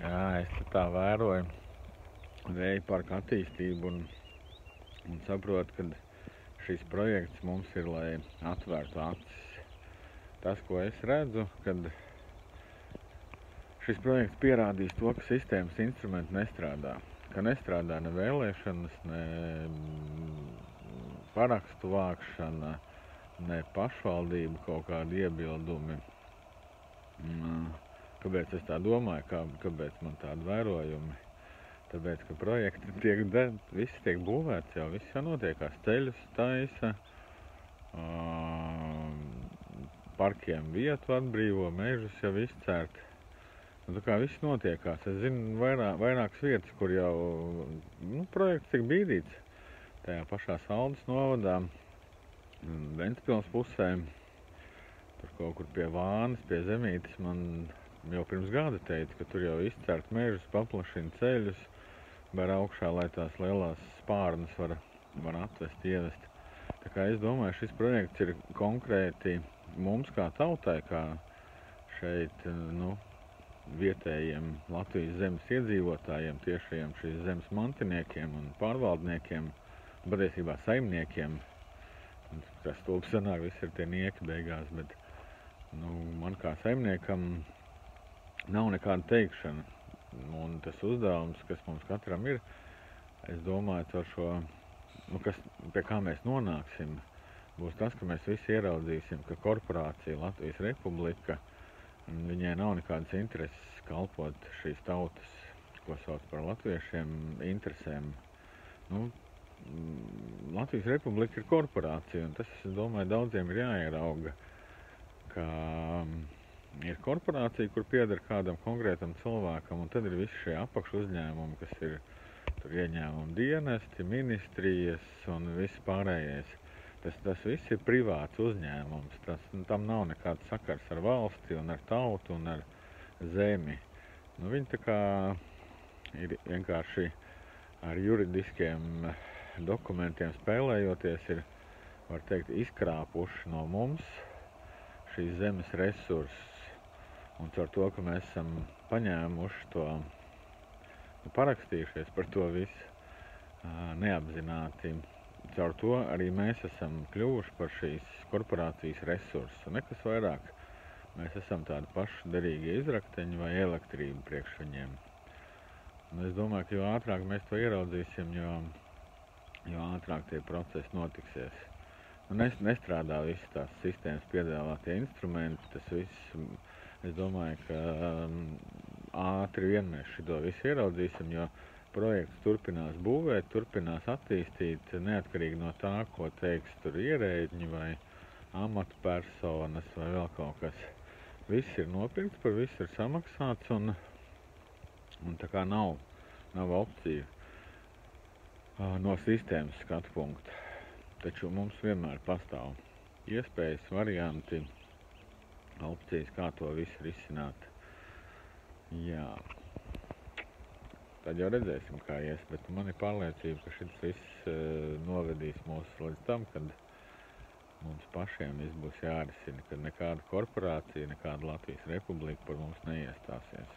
Jā, es tā vēroju vēja parka attīstību un saprotu, ka šis projekts mums ir, lai atvērtu acis. Tas, ko es redzu, kad šis projekts pierādīs to, ka sistēmas instrumenti nestrādā. Ka nestrādā ne vēlēšanas, ne parakstu vākšana, ne pašvaldību kaut kādi iebildumi. Kāpēc es tā domāju, kāpēc man tādi vērojumi? Tāpēc, ka projekti viss tiek būvēts jau, viss jau notiekās, ceļus taisa, parkiem vietu atbrīvo, mežus jau izcērt. Tā kā viss notiekās. Es zinu vairākas vietas, kur jau projekts tiek bīdīts. Tajā pašā Saldas novadā, Ventspils pusē, tur kaut kur pie Vānas, pie Zemītes, man jau pirms gada teica, ka tur jau izcērt mežus, paplašina ceļus, ber augšā, lai tās lielās spārnas var atvest, ievest. Tā kā es domāju, šis projekts ir konkrēti mums kā tautai, kā šeit, vietējiem Latvijas zemes iedzīvotājiem, tiešajiem šīs zemes mantiniekiem un pārvaldniekiem, patiesībā saimniekiem, kas stulbi sanāk, visi ir tie nieki beigās, bet man kā saimniekam nav nekāda teikšana. Un tas uzdevums, kas mums katram ir, es domāju, caur šo, pie kā mēs nonāksim, būs tas, ka mēs visi ieraudzīsim, ka korporācija Latvijas Republika, viņai nav nekādas intereses kalpot šīs tautas, ko sauc par latviešiem, interesēm. Latvijas Republika ir korporācija, un tas, es domāju, daudziem ir jāierauga, ka ir korporācija, kur pieder kādam konkrētam cilvēkam, un tad ir visi šie apakšu uzņēmumi, kas ir tur ieņēmumi dienesti, ministrijas un viss pārējais. Tas viss ir privāts uzņēmums, tam nav nekāds sakars ar valsti un ar tautu un ar zemi. Viņi tā kā ir vienkārši ar juridiskiem dokumentiem spēlējoties, ir, var teikt, izkrāpuši no mums šīs zemes resursus. Un caur to, ka mēs esam paņēmuši to, parakstījušies par to visu neapzināti, caur to arī mēs esam kļuvuši par šīs korporācijas resursu. Nekas vairāk. Mēs esam tādi paši derīgie izrakteņi vai elektrība priekš viņiem. Un es domāju, ka jo ātrāk mēs to ieraudzīsim, jo ātrāk tie procesi notiksies. Nestrādā visi tās sistēmas piedāvātie instrumenti, tas viss, es domāju, ka ātri vien mēs šito visu ieraudzīsim, jo projekts turpinās būvēt, turpinās attīstīt, neatkarīgi no tā, ko teiks tur ierēģi vai amatpersonas vai vēl kaut kas. Viss ir nopirkts, par visu ir samaksāts un tā kā nav opcija no sistēmas skatu punkta. Taču mums vienmēr pastāv iespējas, varianti, opcijas, kā to visu risināt. Jā. Tad jau redzēsim, kā ies, bet man ir pārliecība, ka šis viss novedīs mūs līdz tam, kad mums pašiem viss būs jārisina, kad nekāda korporācija, nekāda Latvijas Republika par mums neiestāsies.